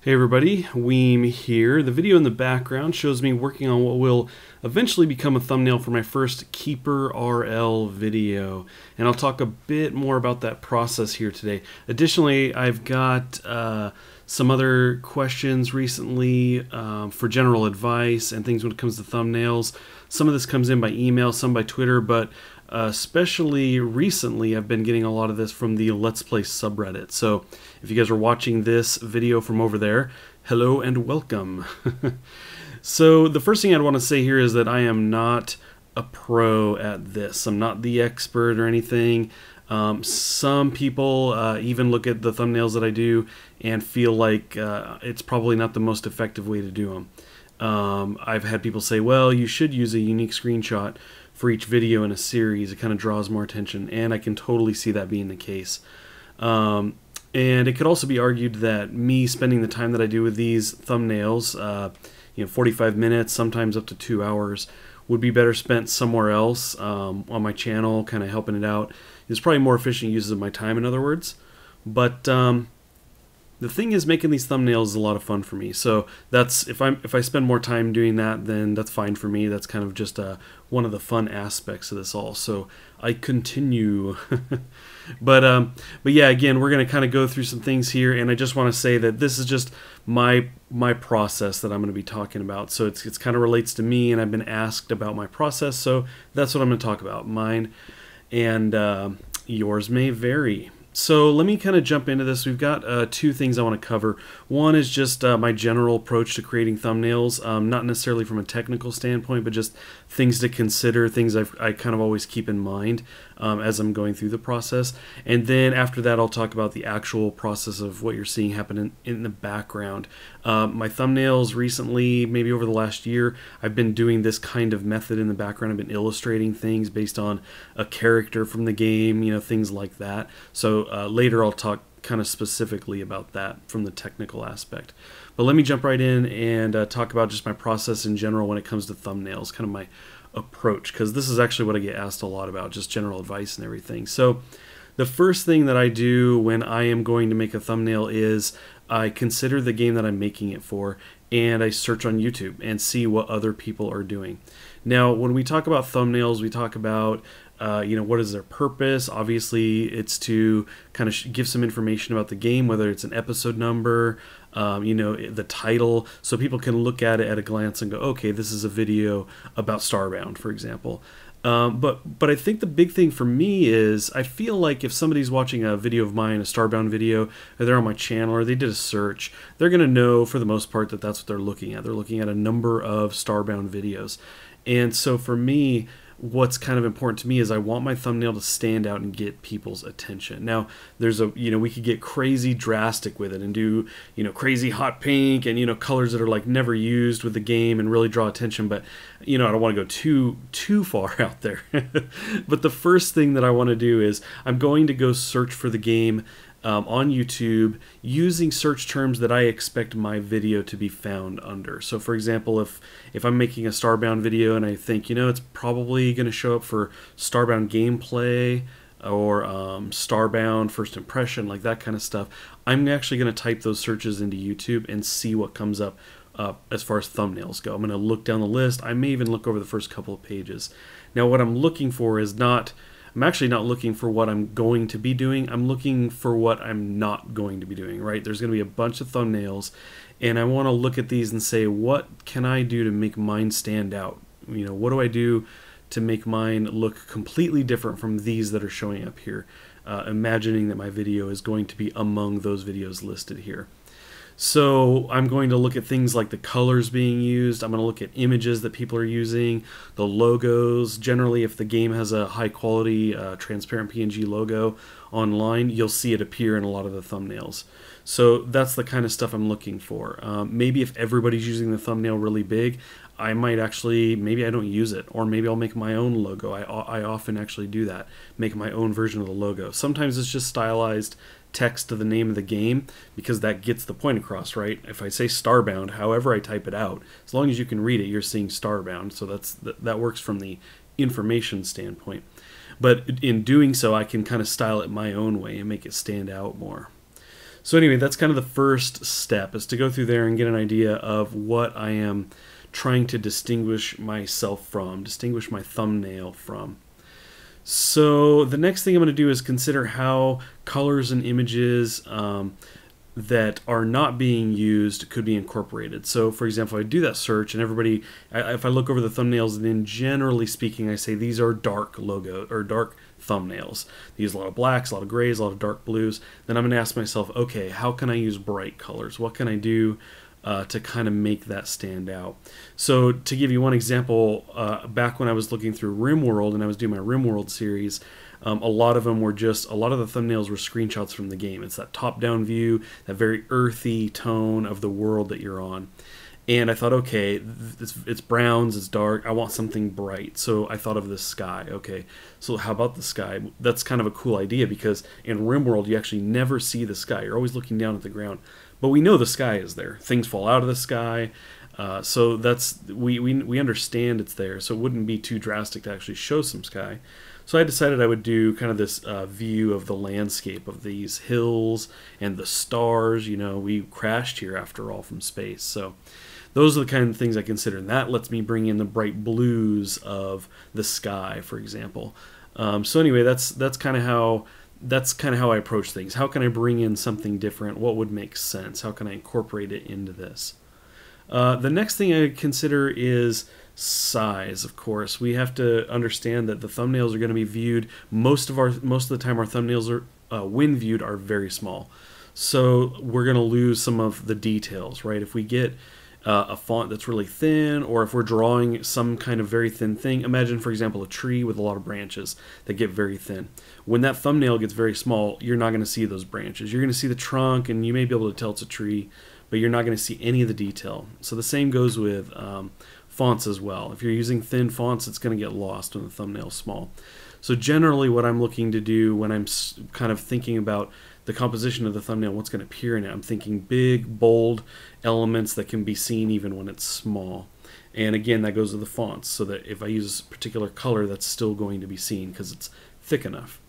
Hey everybody, Weem here. The video in the background shows me working on what will eventually become a thumbnail for my first KeeperRL video, and I'll talk a bit more about that process here today. Additionally, I've got some other questions recently for general advice and things when it comes to thumbnails. Some of this comes in by email, some by Twitter, but especially recently I've been getting a lot of this from the Let's Play subreddit. So if you guys are watching this video from over there, hello and welcome. So the first thing I'd want to say here is that I am not a pro at this. I'm not the expert or anything. Some people even look at the thumbnails that I do and feel like it's probably not the most effective way to do them. I've had people say, well, you should use a unique screenshot for each video in a series. It kind of draws more attention, and I can totally see that being the case. And it could also be argued that me spending the time that I do with these thumbnails, 45 minutes, sometimes up to 2 hours, would be better spent somewhere else on my channel, kind of helping it out. It's probably more efficient uses of my time, in other words. But the thing is, making these thumbnails is a lot of fun for me. So that's if I spend more time doing that, then that's fine for me. That's kind of just one of the fun aspects of this all. So I continue. But yeah, again, we're going to kind of go through some things here, and I just want to say that this is just my process that I'm going to be talking about. So it's kind of relates to me, and I've been asked about my process, so that's what I'm going to talk about. Mine and yours may vary. So let me kind of jump into this. We've got two things I want to cover. One is just my general approach to creating thumbnails, not necessarily from a technical standpoint, but just things to consider, things I kind of always keep in mind as I'm going through the process. And then after that, I'll talk about the actual process of what you're seeing happen in the background. My thumbnails recently, maybe over the last year, I've been doing this kind of method in the background. I've been illustrating things based on a character from the game, things like that. So later I'll talk kind of specifically about that from the technical aspect. But let me jump right in and talk about just my process in general when it comes to thumbnails, kind of my approach, because this is actually what I get asked a lot about, just general advice and everything. So the first thing that I do when I am going to make a thumbnail is I consider the game that I'm making it for, and I search on YouTube and see what other people are doing. Now, when we talk about thumbnails, we talk about what is their purpose? Obviously, it's to kind of give some information about the game, whether it's an episode number, the title, so people can look at it at a glance and go, okay, this is a video about Starbound, for example. But I think the big thing for me is I feel like if somebody's watching a video of mine, a Starbound video, or they're on my channel, or they did a search, they're going to know for the most part that that's what they're looking at. They're looking at a number of Starbound videos. And so for me, what's kind of important to me is I want my thumbnail to stand out and get people's attention. Now, there's we could get crazy drastic with it and do, crazy hot pink and, colors that are like never used with the game and really draw attention. But, I don't want to go too far out there. But the first thing that I want to do is I'm going to go search for the game on YouTube using search terms that I expect my video to be found under. So for example, if I'm making a Starbound video and I think, it's probably going to show up for Starbound gameplay or Starbound first impression, like that kind of stuff, I'm actually going to type those searches into YouTube and see what comes up as far as thumbnails go. I'm going to look down the list. I may even look over the first couple of pages. Now what I'm looking for is I'm actually not looking for what I'm going to be doing. I'm looking for what I'm not going to be doing, right? There's going to be a bunch of thumbnails, and I want to look at these and say, what can I do to make mine stand out? What do I do to make mine look completely different from these that are showing up here? Imagining that my video is going to be among those videos listed here. So I'm going to look at things like the colors being used. I'm going to look at images that people are using, the logos. Generally, if the game has a high quality transparent PNG logo online, you'll see it appear in a lot of the thumbnails. So that's the kind of stuff I'm looking for. Maybe if everybody's using the thumbnail really big, I might actually, maybe I don't use it, or maybe I'll make my own logo. I often actually do that, make my own version of the logo. Sometimes it's just stylized text to the name of the game because that gets the point across, right? If I say Starbound, however I type it out, as long as you can read it, you're seeing Starbound. So that works from the information standpoint. But in doing so, I can kind of style it my own way and make it stand out more. So anyway, that's kind of the first step, is to go through there and get an idea of what I am trying to distinguish myself from, distinguish my thumbnail from. So the next thing I'm going to do is consider how colors and images that are not being used could be incorporated. So for example, I do that search and everybody, if I look over the thumbnails, then generally speaking, I say these are dark logo or dark thumbnails. They use a lot of blacks, a lot of grays, a lot of dark blues. Then I'm going to ask myself, okay, how can I use bright colors? What can I do to kind of make that stand out? So to give you one example, back when I was looking through RimWorld and I was doing my RimWorld series, a lot of the thumbnails were screenshots from the game. It's that top-down view, that very earthy tone of the world that you're on. And I thought, okay, it's browns, it's dark, I want something bright. So I thought of the sky. Okay, so how about the sky? That's kind of a cool idea, because in RimWorld you actually never see the sky. You're always looking down at the ground. But we know the sky is there. Things fall out of the sky. So we understand it's there. So it wouldn't be too drastic to actually show some sky. So I decided I would do kind of this view of the landscape of these hills and the stars. You know, we crashed here after all from space. So those are the kind of things I consider. And that lets me bring in the bright blues of the sky, for example. So anyway, that's kind of how I approach things. How can I bring in something different? What would make sense? How can I incorporate it into this? The next thing I consider is size. Of course, we have to understand that the thumbnails are going to be viewed most of the time. Our thumbnails are when viewed are very small, so we're going to lose some of the details, right? If we get a font that's really thin, or if we're drawing some kind of very thin thing, imagine for example a tree with a lot of branches that get very thin. When that thumbnail gets very small, you're not going to see those branches. You're going to see the trunk, and you may be able to tell it's a tree, but you're not going to see any of the detail. So the same goes with fonts as well. If you're using thin fonts, it's going to get lost when the thumbnail's small. So generally what I'm looking to do when I'm kind of thinking about the composition of the thumbnail, what's going to appear in it, I'm thinking big, bold elements that can be seen even when it's small. And again, that goes with the fonts, so that if I use a particular color, that's still going to be seen because it's thick enough.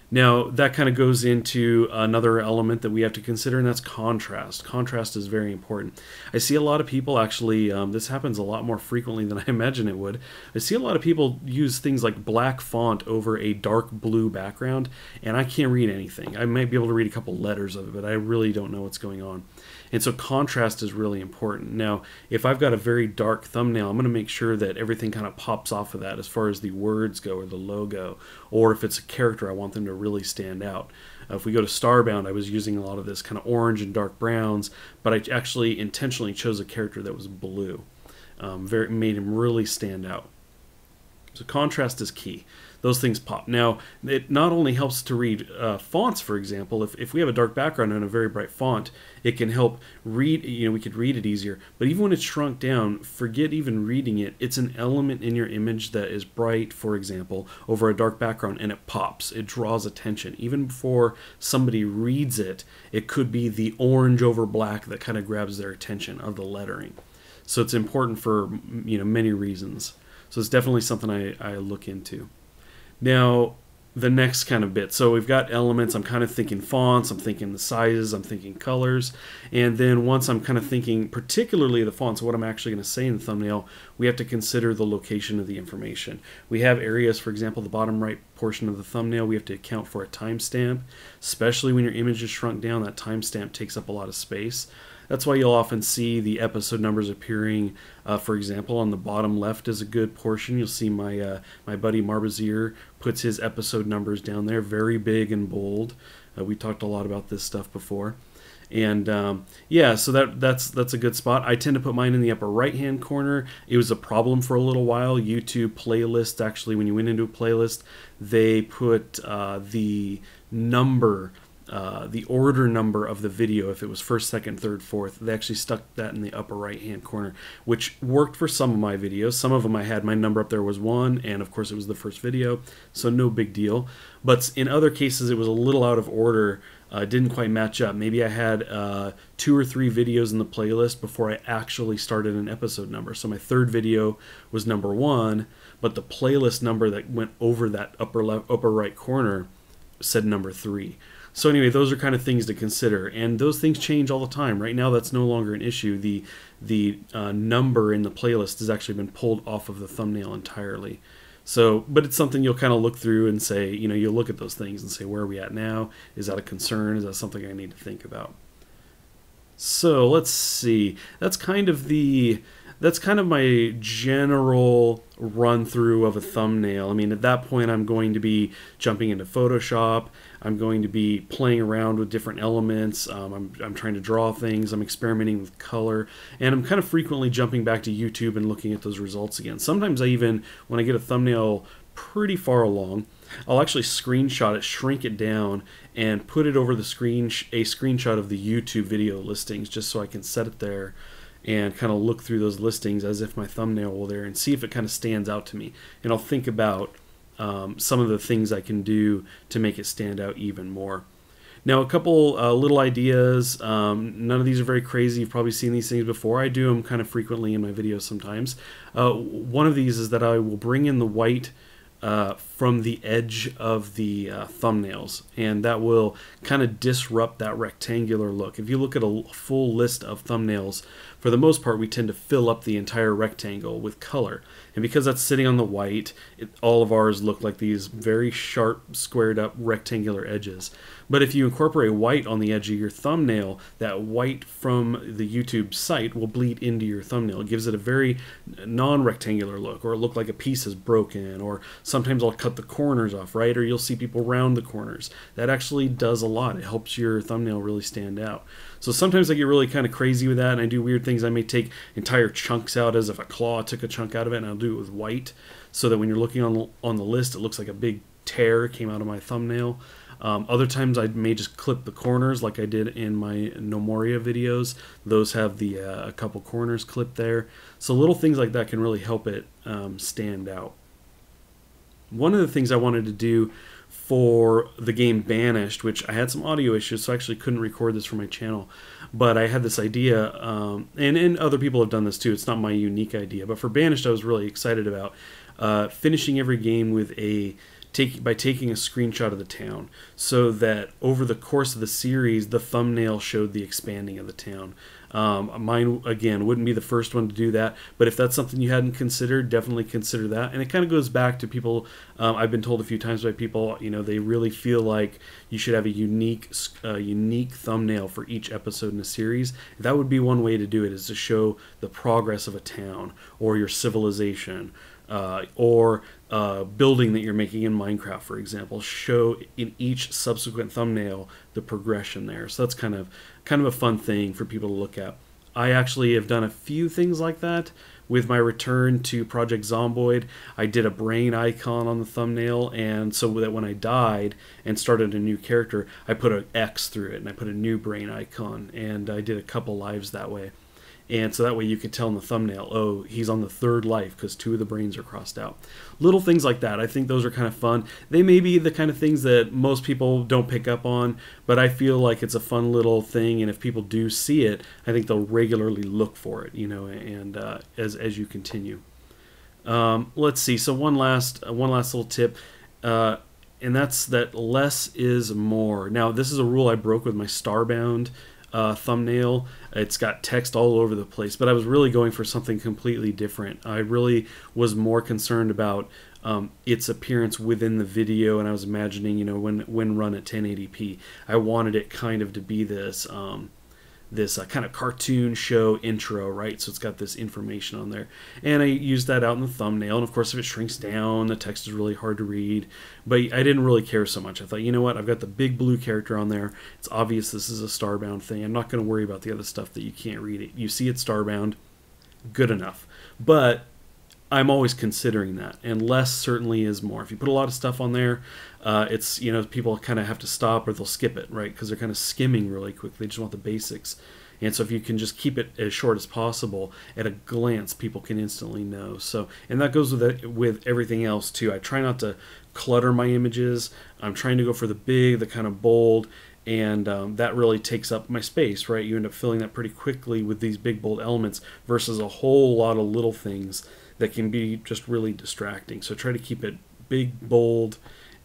Now, that kind of goes into another element that we have to consider, and that's contrast. Contrast is very important. I see a lot of people actually, this happens a lot more frequently than I imagine it would. I see a lot of people use things like black font over a dark blue background, and I can't read anything. I might be able to read a couple letters of it, but I really don't know what's going on. And so contrast is really important. Now, if I've got a very dark thumbnail, I'm going to make sure that everything kind of pops off of that as far as the words go or the logo, or if it's a character, I want them to really stand out. If we go to Starbound, I was using a lot of this kind of orange and dark browns, but I actually intentionally chose a character that was blue. Made him really stand out. So contrast is key. Those things pop. Now, it not only helps to read fonts, for example. If we have a dark background and a very bright font, it can help read, we could read it easier. But even when it's shrunk down, forget even reading it. It's an element in your image that is bright, for example, over a dark background, and it pops. It draws attention. Even before somebody reads it, it could be the orange over black that kind of grabs their attention of the lettering. So it's important for many reasons. So it's definitely something I look into. Now, the next kind of bit. So we've got elements. I'm kind of thinking fonts. I'm thinking the sizes. I'm thinking colors. And then once I'm kind of thinking particularly the fonts, what I'm actually going to say in the thumbnail, we have to consider the location of the information. We have areas, for example, the bottom right portion of the thumbnail, we have to account for a timestamp. Especially when your image is shrunk down, that timestamp takes up a lot of space. That's why you'll often see the episode numbers appearing, for example, on the bottom left is a good portion. You'll see my buddy Marbazier puts his episode numbers down there, very big and bold. We talked a lot about this stuff before. And yeah, so that's a good spot. I tend to put mine in the upper right-hand corner. It was a problem for a little while. YouTube playlists, actually, when you went into a playlist, they put the number, the order number of the video, if it was first, second, third, fourth, they actually stuck that in the upper right hand corner, which worked for some of my videos. Some of them I had my number up there was 1, and of course it was the first video, so no big deal. But in other cases it was a little out of order, didn't quite match up. Maybe I had 2 or 3 videos in the playlist before I actually started an episode number. So my third video was number 1, but the playlist number that went over that upper right corner said number 3. So anyway, those are kind of things to consider, and those things change all the time. Right now, that's no longer an issue. The number in the playlist has actually been pulled off of the thumbnail entirely. So, but it's something you'll kind of look through and say, you know, you'll look at those things and say, where are we at now? Is that a concern? Is that something I need to think about? So let's see. That's kind of my general run through of a thumbnail. I mean, at that point, I'm going to be jumping into Photoshop. I'm going to be playing around with different elements. I'm trying to draw things. I'm experimenting with color. And I'm kind of frequently jumping back to YouTube and looking at those results again. Sometimes I even, when I get a thumbnail pretty far along, I'll actually screenshot it, shrink it down, and put it over the screen, a screenshot of the YouTube video listings, just so I can set it there and kind of look through those listings as if my thumbnail were there and see if it kind of stands out to me. And I'll think about some of the things I can do to make it stand out even more. Now, a couple little ideas. None of these are very crazy. You've probably seen these things before. I do them kind of frequently in my videos sometimes. One of these is that I will bring in the white from the edge of the thumbnails, and that will kind of disrupt that rectangular look. If you look at a full list of thumbnails, for the most part we tend to fill up the entire rectangle with color, and because that's sitting on the white, all of ours look like these very sharp, squared up rectangular edges. But if you incorporate white on the edge of your thumbnail, that white from the YouTube site will bleed into your thumbnail. It gives it a very non-rectangular look, or it look like a piece is broken, or sometimes I'll cut the corners off, right? Or you'll see people round the corners. That actually does a lot. It helps your thumbnail really stand out. So sometimes I get really kind of crazy with that, and I do weird things. I may take entire chunks out as if a claw took a chunk out of it, and I'll do it with white, so that when you're looking on the list, it looks like a big tear came out of my thumbnail. Other times I may just clip the corners like I did in my No Moria videos. Those have the a couple corners clipped there. So little things like that can really help it stand out. One of the things I wanted to do for the game Banished, which I had some audio issues, so I actually couldn't record this for my channel, but I had this idea, and other people have done this too. It's not my unique idea, but for Banished I was really excited about finishing every game with by taking a screenshot of the town, so that over the course of the series the thumbnail showed the expanding of the town. Mine, again, wouldn't be the first one to do that, but if that's something you hadn't considered, definitely consider that. And it kind of goes back to people, I've been told a few times by people, you know, they really feel like you should have a unique thumbnail for each episode in a series. That would be one way to do it, is to show the progress of a town, or your civilization, or building that you're making in Minecraft, for example. Show in each subsequent thumbnail the progression there. So that's kind of a fun thing for people to look at. I actually have done a few things like that with my return to Project Zomboid. I did a brain icon on the thumbnail, and so that when I died and started a new character, I put an X through it and I put a new brain icon, and I did a couple lives that way. And so that way you could tell in the thumbnail, oh, he's on the third life because 2 of the brains are crossed out. Little things like that. I think those are kind of fun. They may be the kind of things that most people don't pick up on, but I feel like it's a fun little thing, and if people do see it, I think they'll regularly look for it, you know, and as you continue. Let's see. So one last little tip, and that's that less is more. Now, this is a rule I broke with my Starbound thumbnail. It's got text all over the place, but I was really going for something completely different. I really was more concerned about its appearance within the video, and I was imagining, you know, when run at 1080p, I wanted it kind of to be this kind of cartoon show intro, right? So it's got this information on there, and I used that out in the thumbnail. And of course, if it shrinks down, the text is really hard to read, but I didn't really care so much. I thought, you know what, I've got the big blue character on there. It's obvious this is a Starbound thing. I'm not going to worry about the other stuff that you can't read it. You see it's Starbound, good enough. But I'm always considering that, and less certainly is more. If you put a lot of stuff on there, it's, you know, people kind of have to stop or they'll skip it, right? Because they're kind of skimming really quick. They just want the basics. And so if you can just keep it as short as possible, at a glance, people can instantly know. So, and that goes with everything else too. I try not to clutter my images. I'm trying to go for the big, the kind of bold, and that really takes up my space, right? You end up filling that pretty quickly with these big, bold elements versus a whole lot of little things that can be just really distracting. So try to keep it big, bold,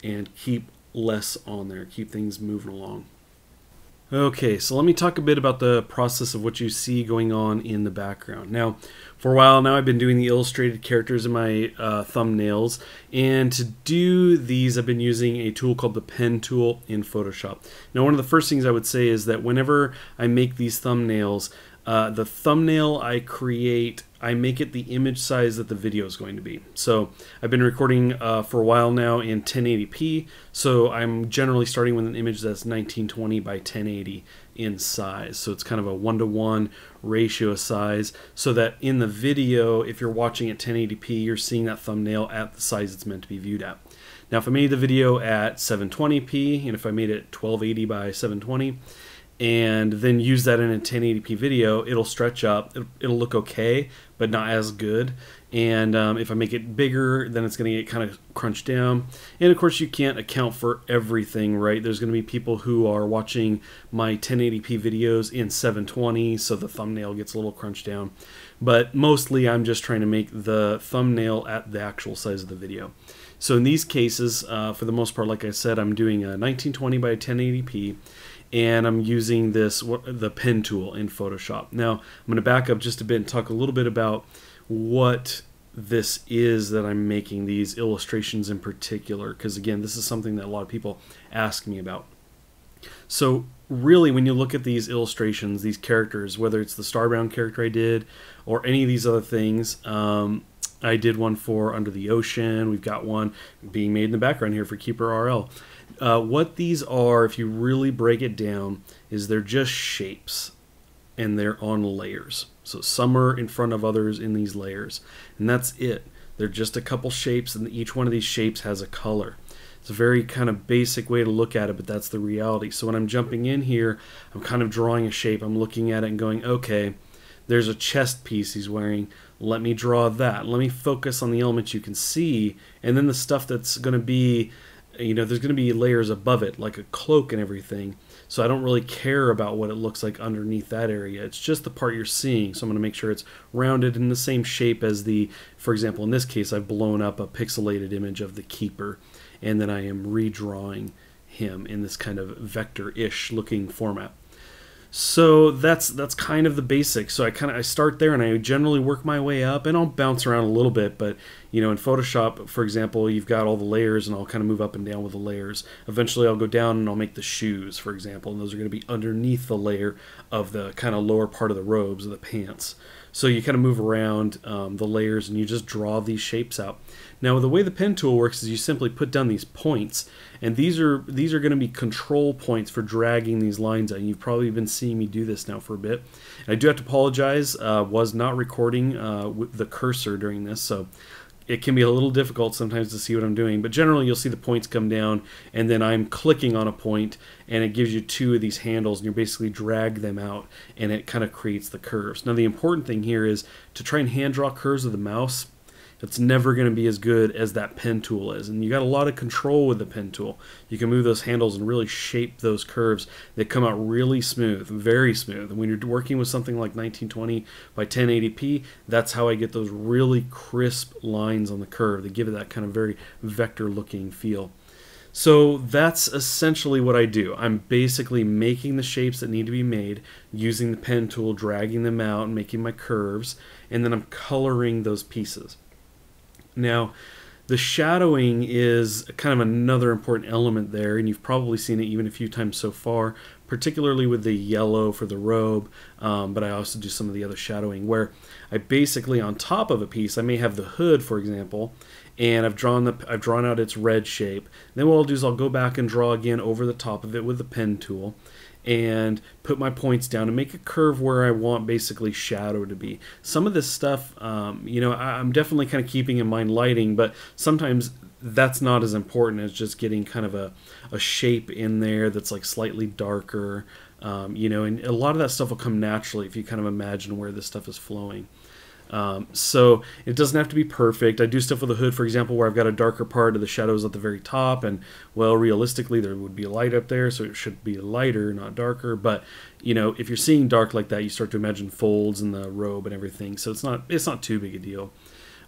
and keep less on there, keep things moving along. Okay, so let me talk a bit about the process of what you see going on in the background. Now, for a while now, I've been doing the illustrated characters in my thumbnails, and to do these, I've been using a tool called the pen tool in Photoshop. Now, one of the first things I would say is that whenever I make these thumbnails, the thumbnail I create, I make it the image size that the video is going to be. So I've been recording for a while now in 1080p, so I'm generally starting with an image that's 1920 by 1080 in size. So it's kind of a 1-to-1 ratio of size, so that in the video, if you're watching at 1080p, you're seeing that thumbnail at the size it's meant to be viewed at. Now, if I made the video at 720p, and if I made it 1280 by 720, and then use that in a 1080p video, it'll stretch up, it'll look okay, but not as good. And if I make it bigger, then it's going to get kind of crunched down. And of course, you can't account for everything, right? There's going to be people who are watching my 1080p videos in 720, so the thumbnail gets a little crunched down. But mostly, I'm just trying to make the thumbnail at the actual size of the video. So in these cases, for the most part, like I said, I'm doing a 1920 by 1080p. And I'm using the pen tool in Photoshop. Now, I'm going to back up just a bit and talk a little bit about what this is that I'm making, these illustrations in particular, because again, this is something that a lot of people ask me about. So really, when you look at these illustrations, these characters, whether it's the Starbound character I did or any of these other things, I did one for Under the Ocean. We've got one being made in the background here for KeeperRL. What these are, if you really break it down, is they're just shapes, and they're on layers. So some are in front of others in these layers, and that's it. They're just a couple shapes, and each one of these shapes has a color. It's a very kind of basic way to look at it, but that's the reality. So when I'm jumping in here, I'm kind of drawing a shape. I'm looking at it and going, okay, there's a chest piece he's wearing. Let me draw that. Let me focus on the elements you can see, and then the stuff that's going to be, you know, there's going to be layers above it, like a cloak and everything. So I don't really care about what it looks like underneath that area. It's just the part you're seeing. So I'm going to make sure it's rounded in the same shape as the, for example, in this case, I've blown up a pixelated image of the keeper, and then I am redrawing him in this kind of vector-ish looking format. So that's kind of the basics. So I start there, and I generally work my way up, and I'll bounce around a little bit. But you know, in Photoshop, for example, you've got all the layers, and I'll kind of move up and down with the layers. Eventually, I'll go down and I'll make the shoes, for example, and those are going to be underneath the layer of the kind of lower part of the robes or the pants. So you kind of move around the layers, and you just draw these shapes out. Now, the way the pen tool works is you simply put down these points, and these are going to be control points for dragging these lines out. And you've probably been seeing me do this now for a bit. And I do have to apologize, was not recording with the cursor during this, so it can be a little difficult sometimes to see what I'm doing, but generally you'll see the points come down, and then I'm clicking on a point, and it gives you two of these handles, and you basically drag them out, and it kind of creates the curves. Now, the important thing here is to try and hand draw curves with the mouse. It's never going to be as good as that pen tool is, and you got a lot of control with the pen tool. You can move those handles and really shape those curves. They come out really smooth, very smooth. And when you're working with something like 1920 by 1080p, that's how I get those really crisp lines on the curve. They give it that kind of very vector-looking feel. So that's essentially what I do. I'm basically making the shapes that need to be made, using the pen tool, dragging them out, and making my curves, and then I'm coloring those pieces. Now, the shadowing is kind of another important element there, and you've probably seen it even a few times so far, particularly with the yellow for the robe, but I also do some of the other shadowing where I basically, on top of a piece, I may have the hood, for example, and I've drawn out its red shape. Then what I'll do is I'll go back and draw again over the top of it with the pen tool, and put my points down and make a curve where I want basically shadow to be. Some of this stuff, you know, I'm definitely kind of keeping in mind lighting, but sometimes that's not as important as just getting kind of a shape in there that's like slightly darker, you know, and a lot of that stuff will come naturally if you kind of imagine where this stuff is flowing. So it doesn't have to be perfect. I do stuff with the hood, for example, where I've got a darker part of the shadows at the very top, and well, realistically there would be a light up there, so it should be lighter, not darker. But you know, if you're seeing dark like that, you start to imagine folds in the robe and everything, so it's not too big a deal.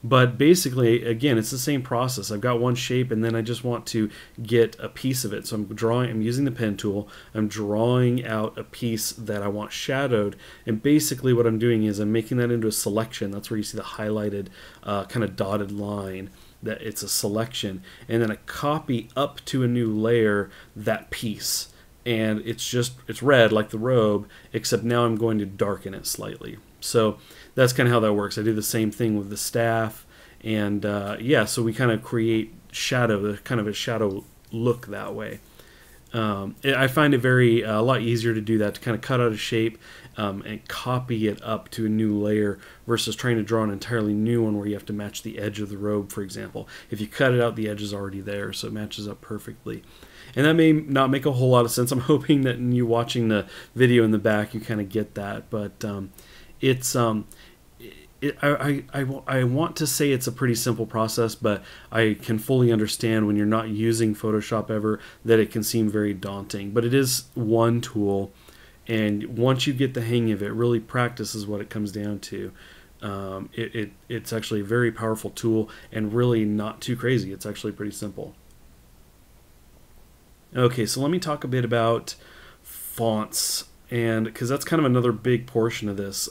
But basically, again, it's the same process. I've got one shape, and then I just want to get a piece of it. So I'm using the pen tool, I'm drawing out a piece that I want shadowed, and basically what I'm doing is I'm making that into a selection. That's where you see the highlighted kind of dotted line, that it's a selection, and then I copy up to a new layer that piece, and it's red like the robe, except now I'm going to darken it slightly. So that's kind of how that works. I do the same thing with the staff, and yeah, so we kind of create shadow, kind of a shadow look that way. I find it a lot easier to do that, to kind of cut out a shape and copy it up to a new layer versus trying to draw an entirely new one where you have to match the edge of the robe, for example. If you cut it out, the edge is already there, so it matches up perfectly. And that may not make a whole lot of sense. I'm hoping that in you watching the video in the back, you kind of get that. But I want to say it's a pretty simple process, but I can fully understand when you're not using Photoshop ever that it can seem very daunting. But it is one tool, and once you get the hang of it, really practice is what it comes down to. It's actually a very powerful tool and really not too crazy. It's actually pretty simple. Okay, so let me talk a bit about fonts, and because that's kind of another big portion of this.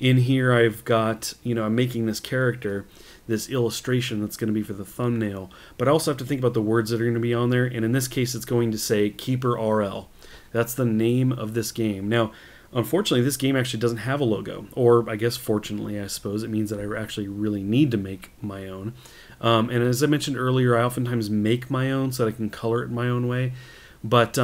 In here I've got, I'm making this character, this illustration that's going to be for the thumbnail, but I also have to think about the words that are going to be on there, and in this case it's going to say KeeperRL. That's the name of this game. Now, unfortunately, this game actually doesn't have a logo, or I guess fortunately, I suppose, it means that I actually really need to make my own. And as I mentioned earlier, I oftentimes make my own so that I can color it my own way. But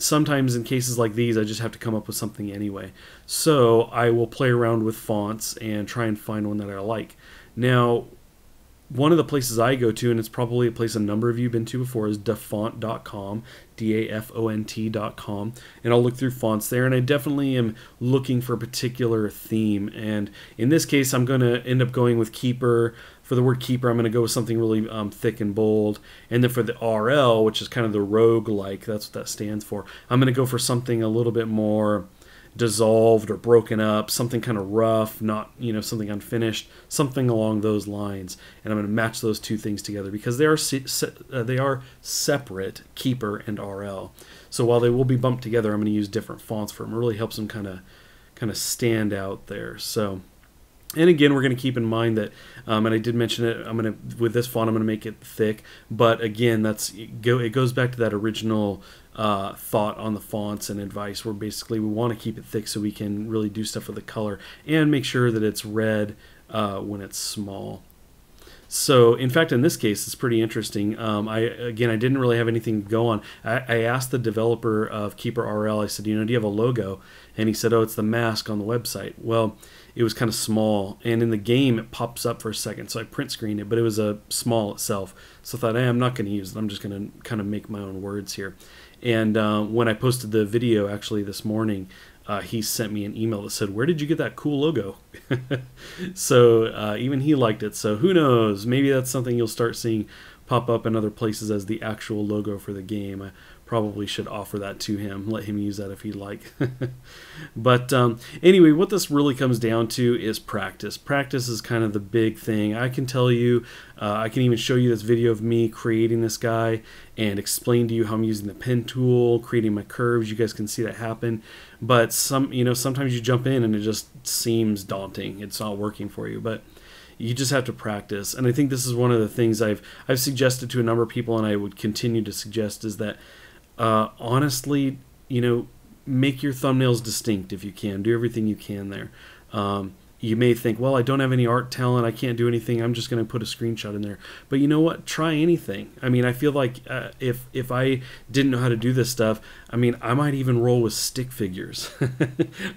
sometimes in cases like these, I just have to come up with something anyway. So I will play around with fonts and try and find one that I like. Now, one of the places I go to, and it's probably a place a number of you have been to before, is dafont.com, DAFONT.com, and I'll look through fonts there, and I definitely am looking for a particular theme. And in this case, I'm going to end up going with Keeper. For the word Keeper, I'm going to go with something really thick and bold. And then for the RL, which is kind of the rogue-like, that's what that stands for, I'm going to go for something a little bit more dissolved or broken up, something kind of rough, not something unfinished, something along those lines. And I'm going to match those two things together because they are separate, Keeper and RL. So while they will be bumped together, I'm going to use different fonts for them. It really helps them kind of stand out there. So. And again, we're going to keep in mind that, and I did mention it, with this font I'm going to make it thick, but again, it goes back to that original thought on the fonts and advice, where basically we want to keep it thick so we can really do stuff with the color and make sure that it's red when it's small. So, in fact, in this case, it's pretty interesting. I didn't really have anything to go on. I asked the developer of KeeperRL, I said, do you have a logo? And he said, oh, it's the mask on the website. Well, it was kind of small, and in the game it pops up for a second, so I print screened it, but it was small itself. So I thought, I'm not going to use it. I'm just going to kind of make my own words here. And when I posted the video actually this morning, he sent me an email that said, where did you get that cool logo? So even he liked it. So who knows? Maybe that's something you'll start seeing pop up in other places as the actual logo for the game. I probably should offer that to him, let him use that if he'd like. But anyway, what this really comes down to is practice. Practice is kind of the big thing. I can tell you, I can even show you this video of me creating this guy and explain to you how I'm using the pen tool, creating my curves. You guys can see that happen. But sometimes you jump in and it just seems daunting. It's not working for you. But you just have to practice. And I think this is one of the things I've suggested to a number of people, and I would continue to suggest, is that honestly, make your thumbnails distinct if you can. Do everything you can there. You may think, well, I don't have any art talent, I can't do anything, I'm just going to put a screenshot in there. But you know what? Try anything. I mean, I feel like if I didn't know how to do this stuff, I might even roll with stick figures.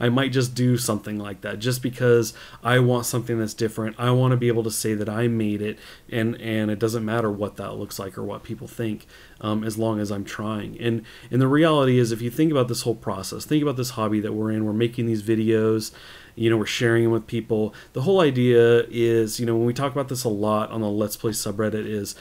I might just do something like that just because I want something that's different. I want to be able to say that I made it, and it doesn't matter what that looks like or what people think, as long as I'm trying. And the reality is, if you think about this whole process, think about this hobby that we're in, we're making these videos, we're sharing them with people. The whole idea is, when we talk about this a lot on the Let's Play subreddit, is,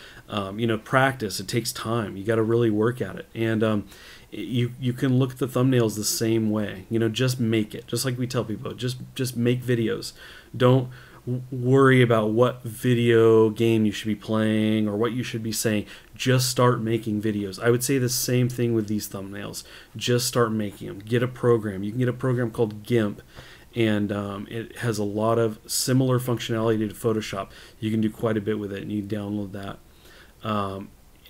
practice. It takes time. You got to really work at it. And you can look at the thumbnails the same way. Just make it. Just like we tell people, just make videos. Don't worry about what video game you should be playing or what you should be saying. Just start making videos. I would say the same thing with these thumbnails. Just start making them. Get a program. You can get a program called GIMP, and it has a lot of similar functionality to Photoshop. You can do quite a bit with it, and you download that.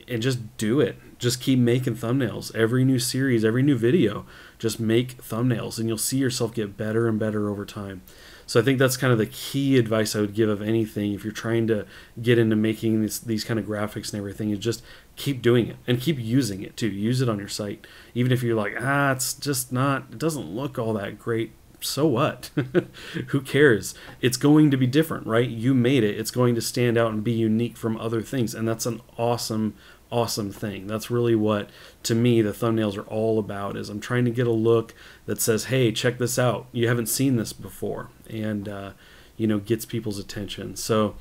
And just do it. Just keep making thumbnails. Every new series, every new video, just make thumbnails, and you'll see yourself get better and better over time. So I think that's kind of the key advice I would give of anything if you're trying to get into making these kind of graphics and everything, is just keep doing it and keep using it too. Use it on your site. Even if you're like, it's just not, it doesn't look all that great. So what? Who cares? It's going to be different, right? You made it. It's going to stand out and be unique from other things. And that's an awesome thing. That's really what, to me, the thumbnails are all about, is I'm trying to get a look that says, hey, check this out. You haven't seen this before. And, gets people's attention. So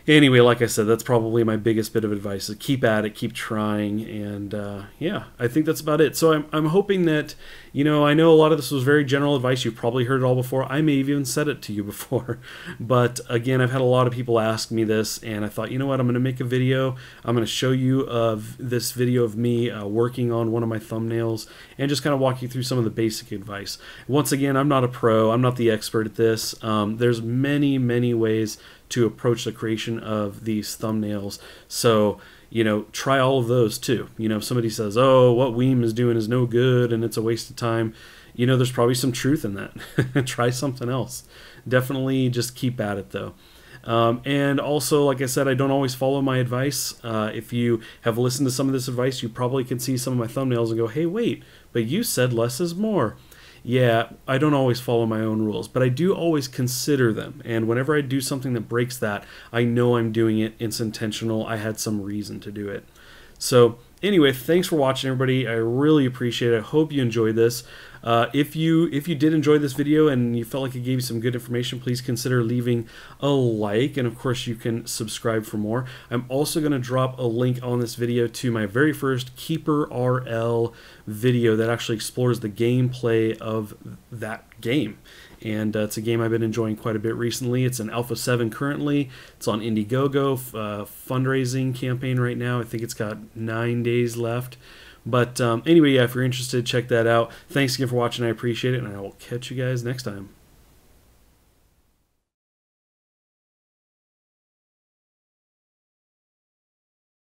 anyway, like I said, that's probably my biggest bit of advice, is keep at it, keep trying, and yeah, I think that's about it. So I'm hoping that, I know a lot of this was very general advice. You've probably heard it all before. I may have even said it to you before, but again, I've had a lot of people ask me this, and I thought, you know what, I'm going to make a video. I'm going to show you this video of me working on one of my thumbnails, and just kind of walk you through some of the basic advice. Once again, I'm not a pro. I'm not the expert at this. There's many ways to approach the creation of these thumbnails. So, try all of those too. If somebody says, oh, what Weem is doing is no good and it's a waste of time, there's probably some truth in that. Try something else. Definitely just keep at it though. And also, like I said, I don't always follow my advice. If you have listened to some of this advice, you probably can see some of my thumbnails and go, hey, wait, but you said less is more. Yeah, I don't always follow my own rules, but I do always consider them. And whenever I do something that breaks that, I know I'm doing it. It's intentional. I had some reason to do it. So anyway, thanks for watching, everybody. I really appreciate it. I hope you enjoyed this. If you did enjoy this video and you felt like it gave you some good information, please consider leaving a like, and of course you can subscribe for more. I'm also going to drop a link on this video to my very first KeeperRL video that actually explores the gameplay of that game. And it's a game I've been enjoying quite a bit recently. It's in Alpha 7 currently. It's on Indiegogo, fundraising campaign right now. I think it's got 9 days left. But anyway, yeah, if you're interested, check that out. Thanks again for watching. I appreciate it, and I will catch you guys next time.